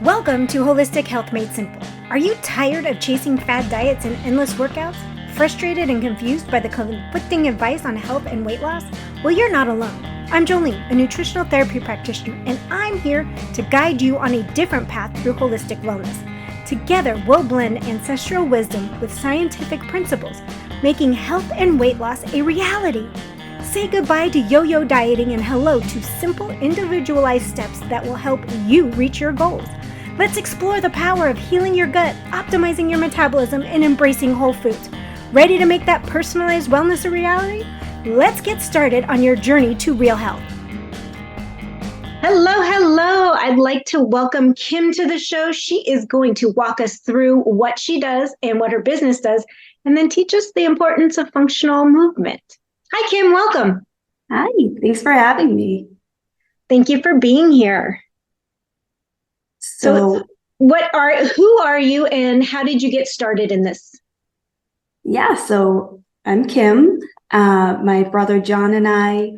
Welcome to Holistic Health Made Simple. Are you tired of chasing fad diets and endless workouts? Frustrated and confused by the conflicting advice on health and weight loss? Well, you're not alone. I'm Jolene, a nutritional therapy practitioner, and I'm here to guide you on a different path through holistic wellness. Together, we'll blend ancestral wisdom with scientific principles, making health and weight loss a reality. Say goodbye to yo-yo dieting and hello to simple, individualized steps that will help you reach your goals. Let's explore the power of healing your gut, optimizing your metabolism, and embracing whole foods. Ready to make that personalized wellness a reality? Let's get started on your journey to real health. Hello. I'd like to welcome Kim to the show. She is going to walk us through what she does and what her business does, and then teach us the importance of functional movement. Hi, Kim. Welcome. Hi. Thanks for having me. Thank you for being here. So who are you and how did you get started in this? Yeah, so I'm Kim. My brother John and I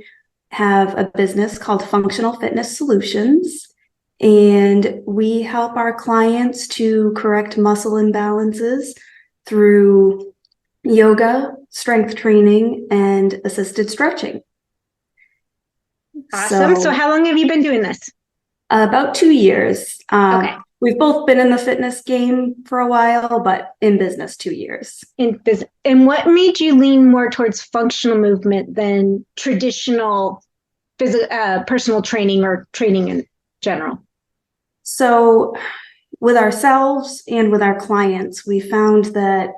have a business called Functional Fitness Solutions, and we help our clients to correct muscle imbalances through yoga, strength training, and assisted stretching. Awesome. So how long have you been doing this? About 2 years. Okay. We've both been in the fitness game for a while, but in business 2 years. In business. And what made you lean more towards functional movement than traditional personal training or training in general? So with ourselves and with our clients, we found that,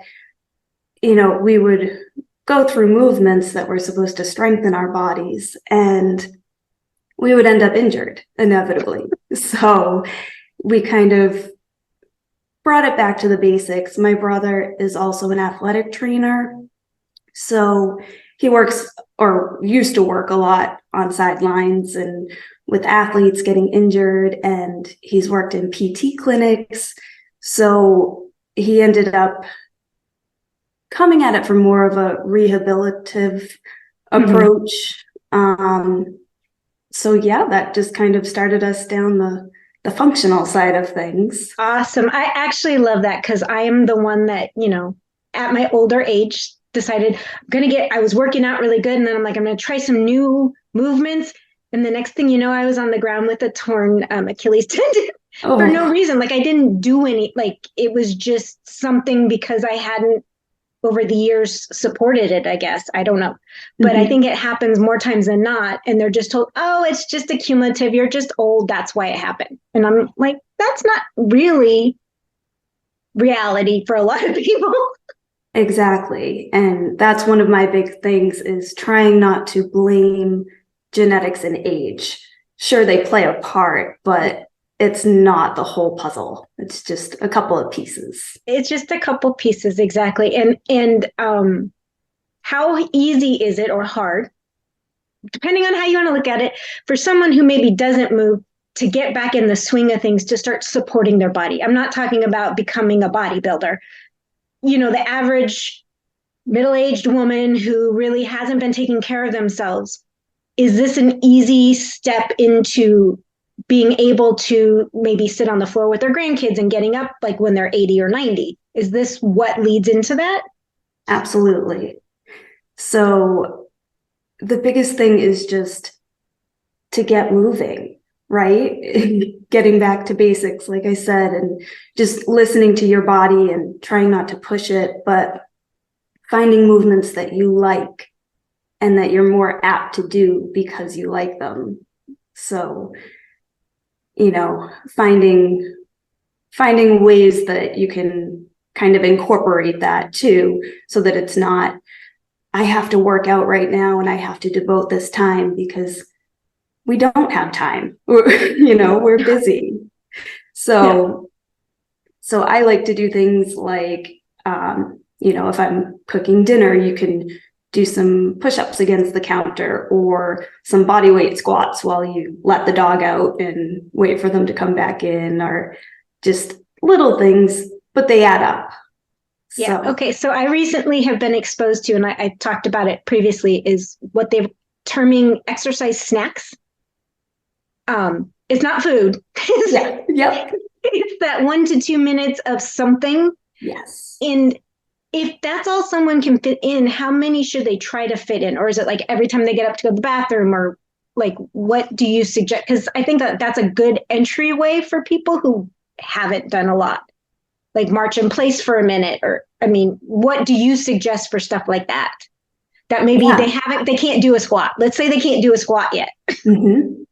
we would go through movements that were supposed to strengthen our bodies, and we would end up injured inevitably. So we kind of brought it back to the basics. My brother is also an athletic trainer. So he works or used to work a lot on sidelines and with athletes getting injured, and he's worked in PT clinics. So he ended up coming at it from more of a rehabilitative approach. So yeah, that just kind of started us down the functional side of things. Awesome. I actually love that because I am the one that, at my older age decided I was working out really good. And then I'm like, I'm going to try some new movements. And the next thing you know, I was on the ground with a torn Achilles tendon for no reason. Like I didn't do it was just something because I hadn't over the years supported it, I guess. I don't know. But I think it happens more times than not. And they're just told, oh, it's just accumulative. You're just old. That's why it happened. And I'm like, that's not really reality for a lot of people. Exactly. And that's one of my big things is trying not to blame genetics and age. Sure, they play a part, but it's not the whole puzzle. It's just a couple of pieces. It's just a couple pieces, exactly. And how easy is it or hard, depending on how you want to look at it, for someone who maybe doesn't move to get back in the swing of things, to start supporting their body? I'm not talking about becoming a bodybuilder. The average middle-aged woman who really hasn't been taking care of themselves. Is this an easy step into being able to maybe sit on the floor with their grandkids and getting up like when they're 80 or 90? Is this what leads into that? Absolutely. So the biggest thing is just to get moving, right? Getting back to basics, like I said, and just listening to your body and trying not to push it, but finding movements that you like and that you're more apt to do because you like them. So finding ways that you can kind of incorporate that too, so that it's not, I have to work out right now and I have to devote this time, because we don't have time. We're busy. So I like to do things like, if I'm cooking dinner, you can do some push-ups against the counter or some bodyweight squats while you let the dog out and wait for them to come back in, or just little things, but they add up. Yeah. Okay. So I recently have been exposed to, and I talked about it previously, is what they're terming exercise snacks. It's not food. Yeah. Yep. It's that 1 to 2 minutes of something. Yes. And if that's all someone can fit in, how many should they try to fit in? Or is it like every time they get up to go to the bathroom, or like, what do you suggest? Because I think that that's a good entryway for people who haven't done a lot, like march in place for a minute. Or, I mean, what do you suggest for stuff like that? That maybe they can't do a squat. Let's say they can't do a squat yet. Mm-hmm.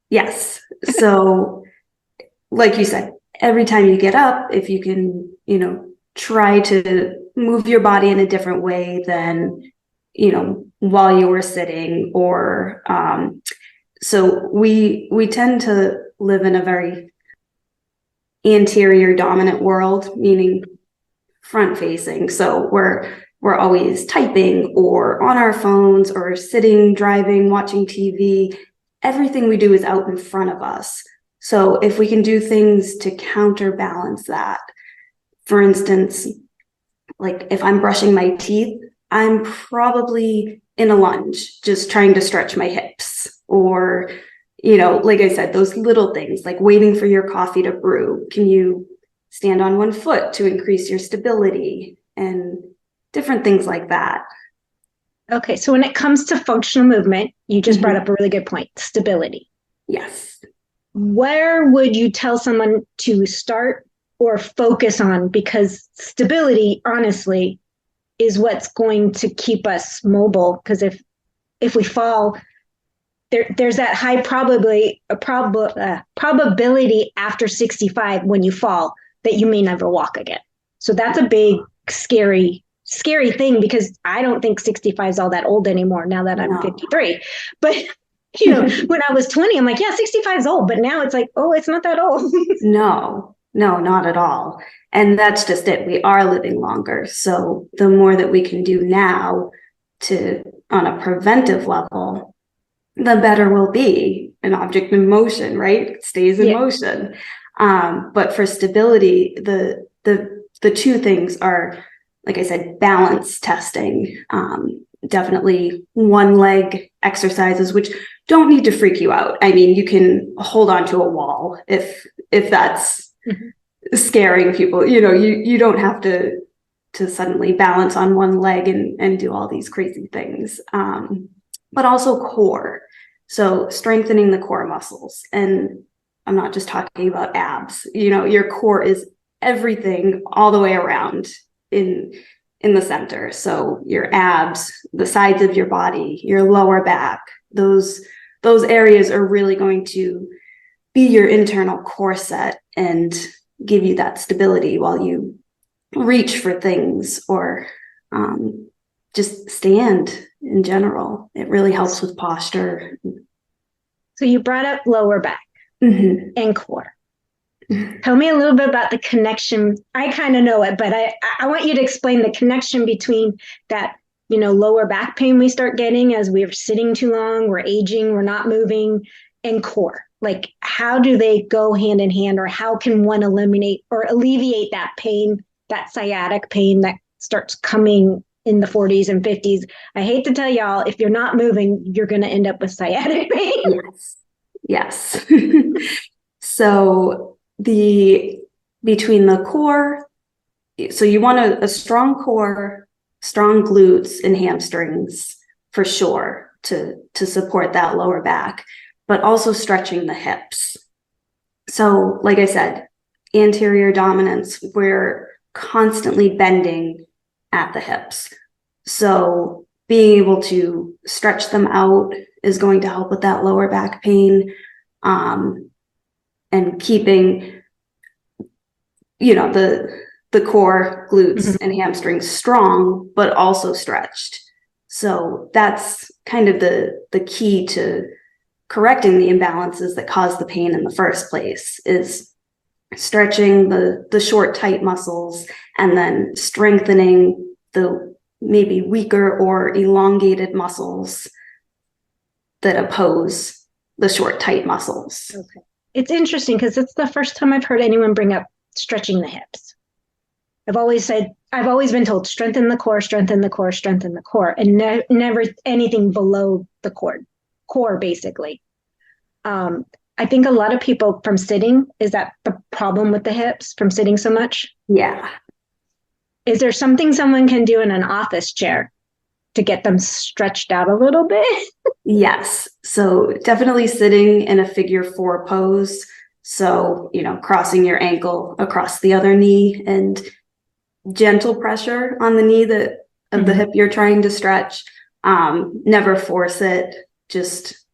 Yes. So, like you said, every time you get up, if you can, try to move your body in a different way than, while you were sitting, or, so we tend to live in a very anterior dominant world, meaning front facing. So we're always typing or on our phones or sitting, driving, watching TV. Everything we do is out in front of us. So if we can do things to counterbalance that, for instance, like if I'm brushing my teeth, I'm probably in a lunge, just trying to stretch my hips, or, like I said, those little things like waiting for your coffee to brew. Can you stand on one foot to increase your stability, and different things like that? Okay, so when it comes to functional movement, you just brought up a really good point, stability. Yes. Where would you tell someone to start or focus on? Because stability, honestly, is what's going to keep us mobile. Because if we fall, there's that high probability after 65 when you fall that you may never walk again. So that's a big, scary thing, because I don't think 65 is all that old anymore now that I'm 53. But when I was 20, I'm like, yeah, 65 is old. But now it's like, oh, it's not that old. No, not at all. And that's just it. We are living longer. So the more that we can do now on a preventive level, the better we'll be. An object in motion, right? It stays in motion. But for stability, the two things are, like I said, balance testing. Definitely one leg exercises, which don't need to freak you out. I mean, you can hold on to a wall if that's scaring people. You don't have to suddenly balance on one leg and do all these crazy things. But also core. So strengthening the core muscles. And I'm not just talking about abs. Your core is everything all the way around in the center. So your abs, the sides of your body, your lower back, those areas are really going to be your internal core set and give you that stability while you reach for things, or just stand in general. It really helps with posture. So you brought up lower back and core. Tell me a little bit about the connection. I kind of know it, but I want you to explain the connection between that, lower back pain we start getting as we're sitting too long, we're aging, we're not moving, and core. Like, how do they go hand in hand, or how can one eliminate or alleviate that pain, that sciatic pain that starts coming in the 40s and 50s? I hate to tell y'all, if you're not moving, you're going to end up with sciatic pain. Yes. So between the core, so you want a strong core, strong glutes and hamstrings for sure to support that lower back, but also stretching the hips. So like I said, anterior dominance, we're constantly bending at the hips. So being able to stretch them out is going to help with that lower back pain, and keeping, the core, glutes and hamstrings strong, but also stretched. So that's kind of the key to correcting the imbalances that cause the pain in the first place, is stretching the short, tight muscles, and then strengthening the maybe weaker or elongated muscles that oppose the short, tight muscles. Okay. It's interesting because it's the first time I've heard anyone bring up stretching the hips. I've always been told, strengthen the core, strengthen the core, strengthen the core, and never anything below the core basically. I think a lot of people from sitting, is that the problem with the hips from sitting so much? Yeah. Is there something someone can do in an office chair to get them stretched out a little bit? Yes. So definitely sitting in a figure 4 pose. So, crossing your ankle across the other knee and gentle pressure on the knee of the hip you're trying to stretch. Never force it. Just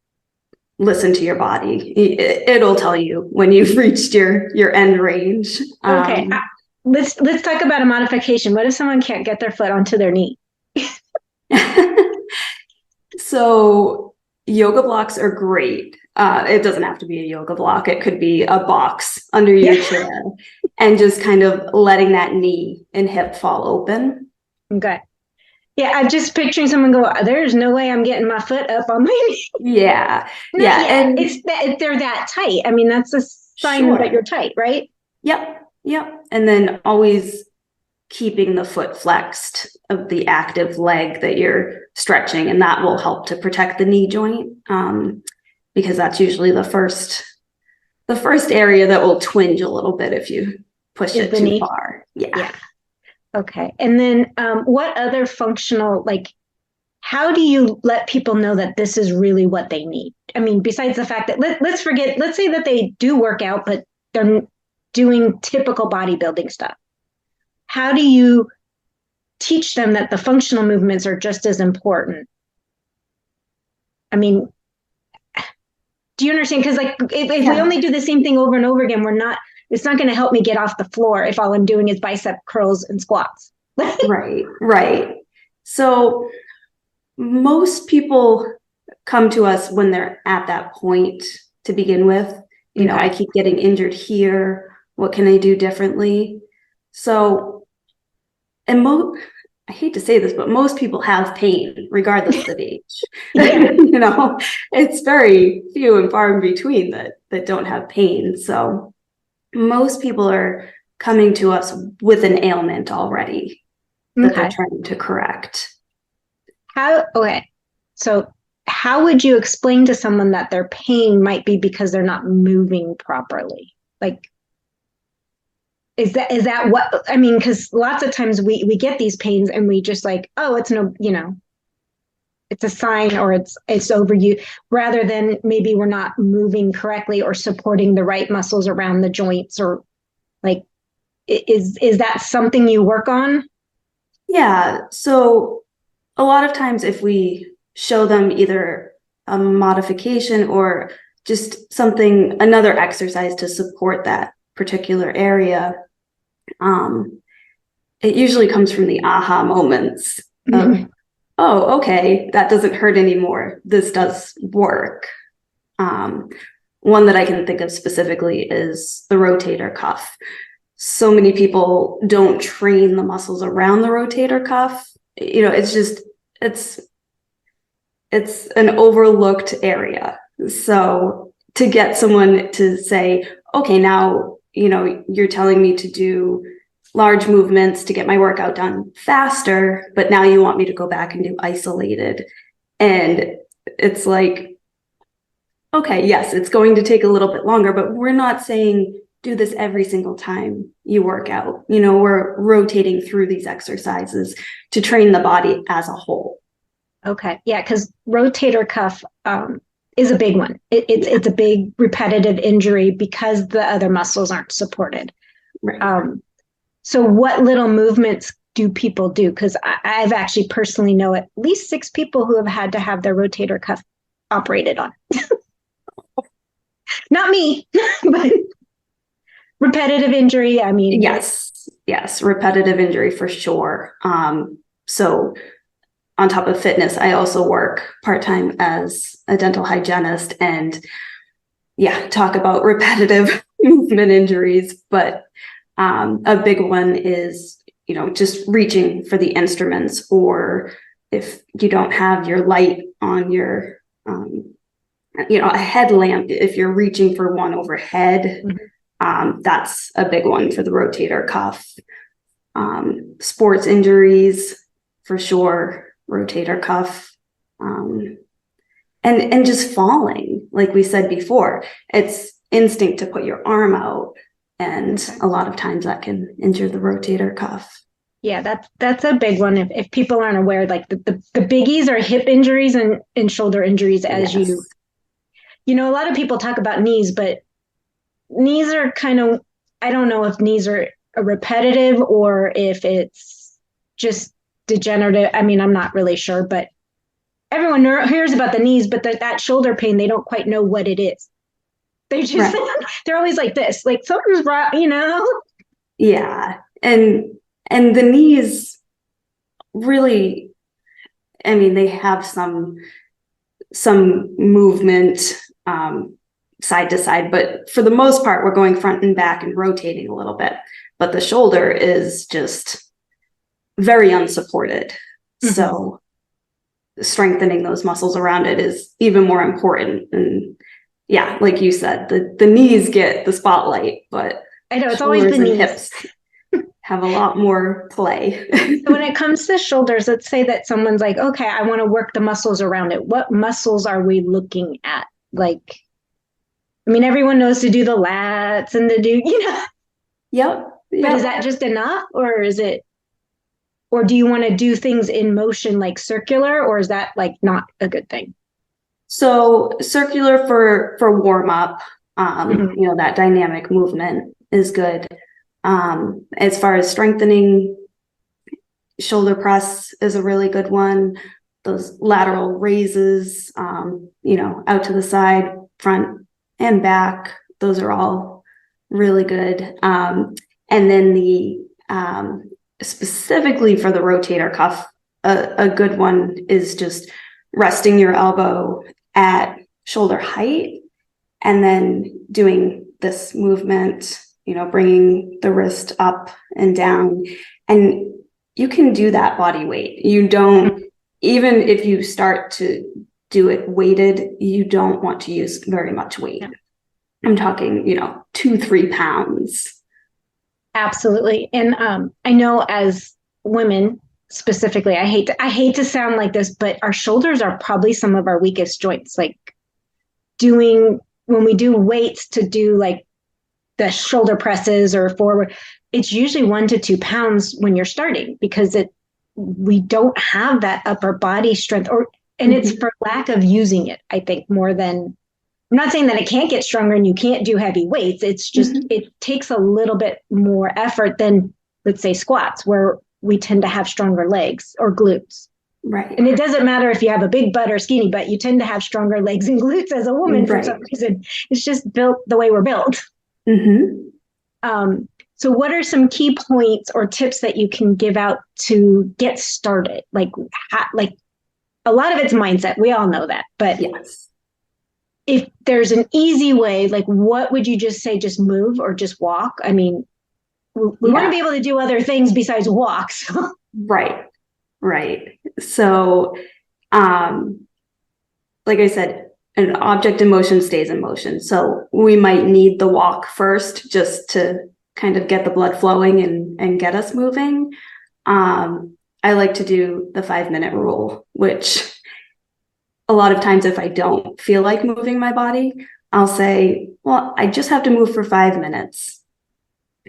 listen to your body. It'll tell you when you've reached your end range. Okay. Let's talk about a modification. What if someone can't get their foot onto their knee? So yoga blocks are great. It doesn't have to be a yoga block. It could be a box under your chair, and just kind of letting that knee and hip fall open. Okay. Yeah, I'm just picturing someone go, there's no way I'm getting my foot up on my knee. Yeah. Yeah. And they're that tight. I mean, that's a sign that you're tight, right? Yep. And then always keeping the foot flexed of the active leg that you're stretching, and that will help to protect the knee joint, because that's usually the first area that will twinge a little bit if you push it too far. Yeah. Okay. And then what other functional, how do you let people know that this is really what they need? I mean, besides the fact that let's say that they do work out, but they're doing typical bodybuilding stuff. How do you teach them that the functional movements are just as important? I mean, do you understand? Because if we only do the same thing over and over again, it's not going to help me get off the floor if all I'm doing is bicep curls and squats. Right. So most people come to us when they're at that point to begin with. I keep getting injured here. What can I do differently? So, and I hate to say this, but most people have pain regardless of age. It's very few and far in between that don't have pain. So most people are coming to us with an ailment already that they're trying to correct. So how would you explain to someone that their pain might be because they're not moving properly? Is that what, I mean, because lots of times we get these pains and we just it's it's a sign, or it's over you, rather than maybe we're not moving correctly or supporting the right muscles around the joints, or is that something you work on? Yeah. So a lot of times if we show them either a modification or just another exercise to support that particular area, it usually comes from the aha moments of, oh, okay, that doesn't hurt anymore. This does work. One that I can think of specifically is the rotator cuff. So many people don't train the muscles around the rotator cuff. It's an overlooked area. So to get someone to say, okay, now, you're telling me to do large movements to get my workout done faster, but now you want me to go back and do isolated. And it's okay, yes, it's going to take a little bit longer, but we're not saying do this every single time you work out. We're rotating through these exercises to train the body as a whole. Okay. Yeah. Because rotator cuff is a big one. It's a big repetitive injury because the other muscles aren't supported. Right. So what little movements do people do? Because I've actually personally know at least 6 people who have had to have their rotator cuff operated on. Not me, but repetitive injury. I mean, yes, repetitive injury for sure. So on top of fitness, I also work part-time as a dental hygienist, and talk about repetitive movement injuries. But a big one is, just reaching for the instruments, or if you don't have your light on your, a headlamp, if you're reaching for one overhead, that's a big one for the rotator cuff. Sports injuries, for sure, rotator cuff. and just falling, like we said before, it's instinct to put your arm out. And a lot of times that can injure the rotator cuff. Yeah, that's a big one. If people aren't aware, like the biggies are hip injuries and shoulder injuries, as Yes. you know, a lot of people talk about knees, but knees are kind of, I don't know if knees are repetitive or if it's just degenerative. I mean, I'm not really sure, but everyone hears about the knees, but that shoulder pain, they don't quite know what it is. They just, they're always like this, like something's wrong, you know? Yeah. And the knees really, I mean, they have some movement side to side, but for the most part, we're going front and back and rotating a little bit. But the shoulder is just very unsupported. Mm-hmm. So strengthening those muscles around it is even more important. And yeah, like you said, the knees get the spotlight, but I know it's always the knees. Hips have a lot more play. So when it comes to shoulders, let's say that someone's like, okay, I want to work the muscles around it. What muscles are we looking at? Like, I mean, everyone knows to do the lats and to do, you know. Yep. But is that just enough, or is it, or do you want to do things in motion like circular, or is that like not a good thing? So circular for warm up, mm-hmm. You know, that dynamic movement is good. As far as strengthening, shoulder press is a really good one. Those lateral raises, you know, out to the side, front and back, those are all really good. And then the specifically for the rotator cuff, a good one is just resting your elbow at shoulder height and then doing this movement, you know, bringing the wrist up and down. And you can do that body weight. You don't, even if you start to do it weighted, you don't want to use very much weight. Yeah. I'm talking, you know, 2-3 pounds. Absolutely. And I know as women specifically, I hate to sound like this, but our shoulders are probably some of our weakest joints. Like when we do weights to do like the shoulder presses or forward, it's usually 1 to 2 pounds when you're starting, because we don't have that upper body strength, and it's for lack of using it, I think, more than, I'm not saying that it can't get stronger and you can't do heavy weights. It's just, it takes a little bit more effort than, let's say, squats, where we tend to have stronger legs or glutes. Right. And it doesn't matter if you have a big butt or skinny butt, you tend to have stronger legs and glutes as a woman for some reason. It's just built the way we're built. So what are some key points or tips that you can give out to get started? Like a lot of it's mindset. We all know that, but yes. If there's an easy way, like what would you just say, just move or just walk? I mean, we want to be able to do other things besides walks. Right. So, like I said, an object in motion stays in motion. So we might need the walk first just to kind of get the blood flowing and get us moving. I like to do the 5-minute rule, which a lot of times if I don't feel like moving my body, I'll say, well, I just have to move for 5 minutes.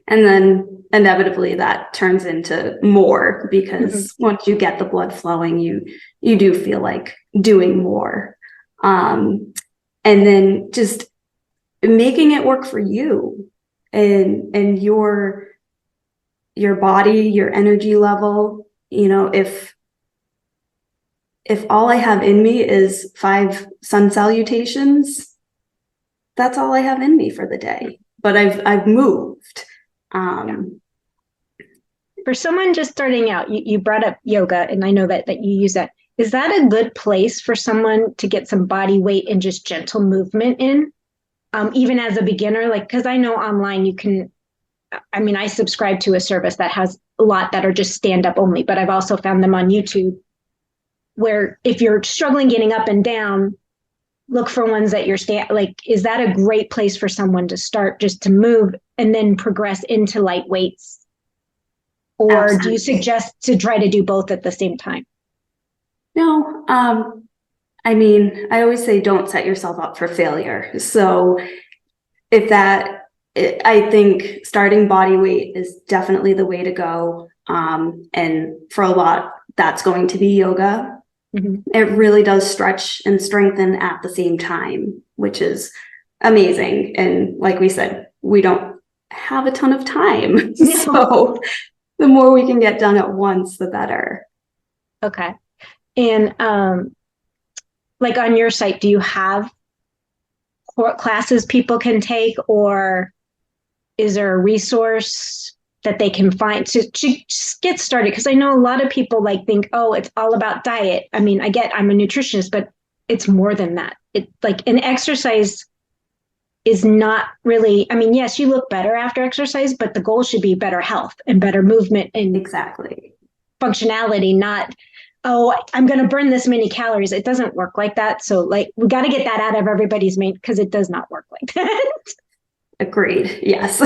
And then inevitably that turns into more, because once you get the blood flowing, you do feel like doing more. And then just making it work for you and your body, your energy level. You know, if all I have in me is 5 sun salutations, that's all I have in me for the day. But I've moved. For someone just starting out, you brought up yoga, and I know that you use that. Is that a good place for someone to get some body weight and just gentle movement in, even as a beginner? Like, because I know online you can, I mean, I subscribe to a service that has a lot that are just stand up only, but I've also found them on YouTube where if you're struggling getting up and down, look for ones that you're like, is that a great place for someone to start, just to move and then progress into light weights? Or Absolutely. Do you suggest to try to do both at the same time? No, I mean, I always say don't set yourself up for failure. So I think starting body weight is definitely the way to go. And for a lot, that's going to be yoga. Mhm. It really does stretch and strengthen at the same time, which is amazing. And like we said, we don't have a ton of time. No. So the more we can get done at once, the better. Okay. And like on your site, do you have classes people can take, or is there a resource that they can find to just get started? Because I know a lot of people like think, oh, it's all about diet. I mean, I'm a nutritionist, but it's more than that. It like an exercise is not really, I mean, yes, you look better after exercise, but the goal should be better health and better movement and Exactly. functionality, not, oh, I'm going to burn this many calories. It doesn't work like that. So like we got to get that out of everybody's mind because it does not work like that. Agreed. Yes.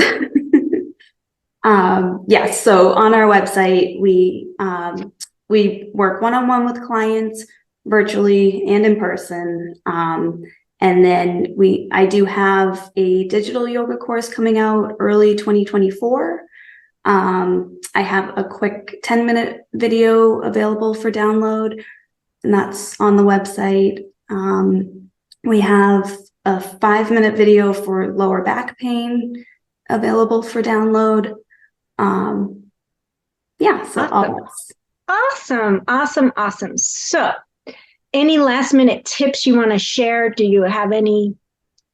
Yes. So on our website, we work one-on-one with clients virtually and in person. And then I do have a digital yoga course coming out early 2024. I have a quick 10-minute video available for download, and that's on the website. We have a 5-minute video for lower back pain available for download. Yeah, so Awesome. So any last minute tips you want to share? Do you have any?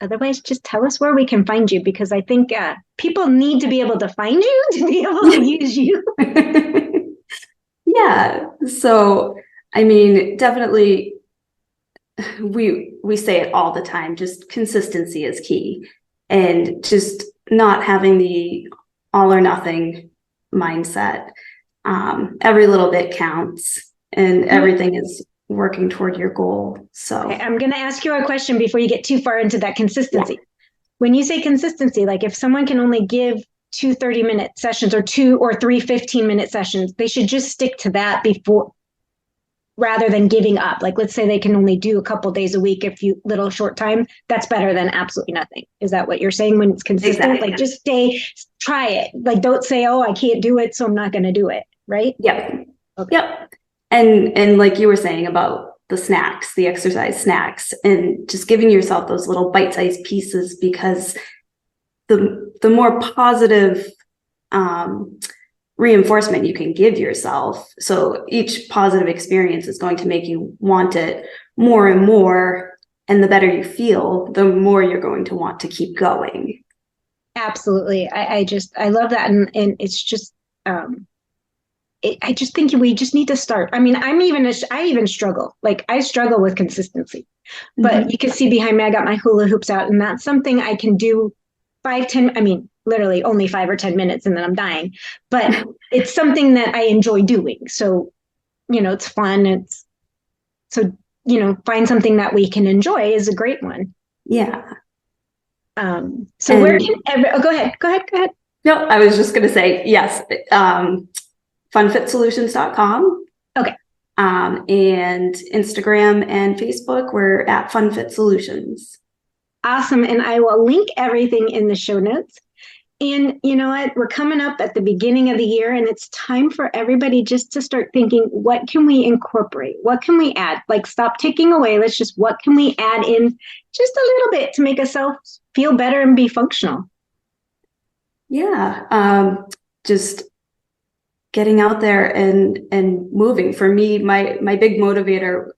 Otherwise, just tell us where we can find you, because I think people need to be able to find you to be able to use you. Yeah. So, I mean, definitely we say it all the time, just consistency is key, and just not having the all or nothing mindset. Every little bit counts, and everything is working toward your goal. So okay, I'm going to ask you a question before you get too far into that consistency. Yeah. When you say consistency, like if someone can only give 2 30-minute sessions or 2 or 3 15-minute sessions, they should just stick to that before, rather than giving up. Like, let's say they can only do a couple days a week, little short time. That's better than absolutely nothing. Is that what you're saying when it's consistent? Exactly. Like just try it. Like, don't say, oh, I can't do it, so I'm not going to do it. Right? Yep. Okay. Yep. And like you were saying about the snacks, the exercise snacks, and just giving yourself those little bite-sized pieces, because the more positive reinforcement you can give yourself. So each positive experience is going to make you want it more and more. And the better you feel, the more you're going to want to keep going. Absolutely. I love that. And it's just, I just think we just need to start. I mean, I even struggle. Like I struggle with consistency, but you can see behind me, I got my hula hoops out, and that's something I can do 5-10. I mean, literally only 5 or 10 minutes and then I'm dying, but it's something that I enjoy doing. So, it's fun. Find something that we can enjoy is a great one. Yeah. So where can go ahead. No, I was just going to say, yes. Funfitsolutions.com. Okay. And Instagram and Facebook, we're at FunFit Solutions. Awesome. And I will link everything in the show notes. And you know what? We're coming up at the beginning of the year, and it's time for everybody just to start thinking, what can we incorporate? What can we add? Like, stop taking away. What can we add in just a little bit to make ourselves feel better and be functional? Yeah. Just getting out there and moving. For me, my big motivator,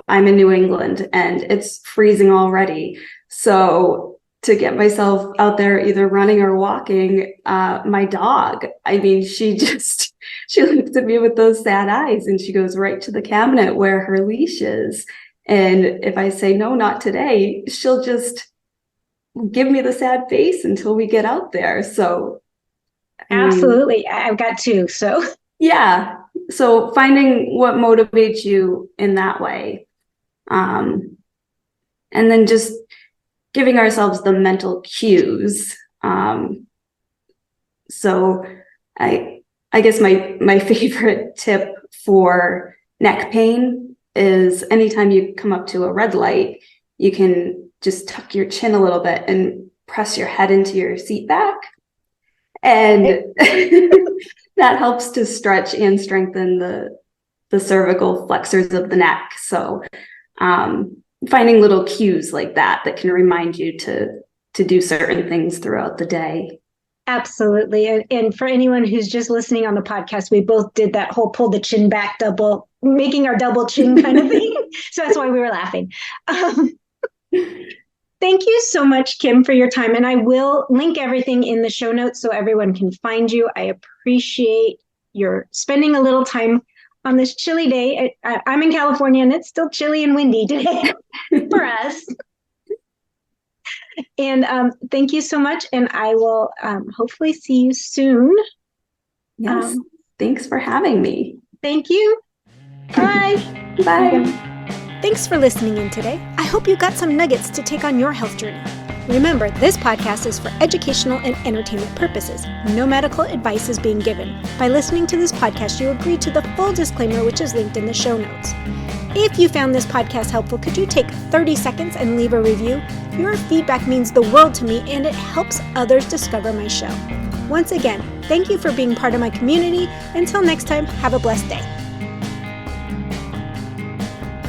I'm in New England and it's freezing already. So to get myself out there, either running or walking, my dog, I mean, she looks at me with those sad eyes and she goes right to the cabinet where her leash is. And if I say, no, not today, she'll just give me the sad face until we get out there. So absolutely. I've got 2. So yeah. So finding what motivates you in that way. And then just giving ourselves the mental cues. So I guess my favorite tip for neck pain is anytime you come up to a red light, you can just tuck your chin a little bit and press your head into your seat back. And that helps to stretch and strengthen the cervical flexors of the neck. So finding little cues like that can remind you to do certain things throughout the day. Absolutely. And for anyone who's just listening on the podcast, we both did that whole pull the chin back double, making our double chin kind of thing. So that's why we were laughing. Thank you so much, Kim, for your time. And I will link everything in the show notes so everyone can find you. I appreciate your spending a little time on this chilly day. I'm in California and it's still chilly and windy today for us. And thank you so much. And I will hopefully see you soon. Yes. Thanks for having me. Thank you. Bye. Bye. Thanks for listening in today. I hope you got some nuggets to take on your health journey. Remember, this podcast is for educational and entertainment purposes. No medical advice is being given. By listening to this podcast, you agree to the full disclaimer, which is linked in the show notes. If you found this podcast helpful, could you take 30 seconds and leave a review? Your feedback means the world to me, and it helps others discover my show. Once again, thank you for being part of my community. Until next time, have a blessed day.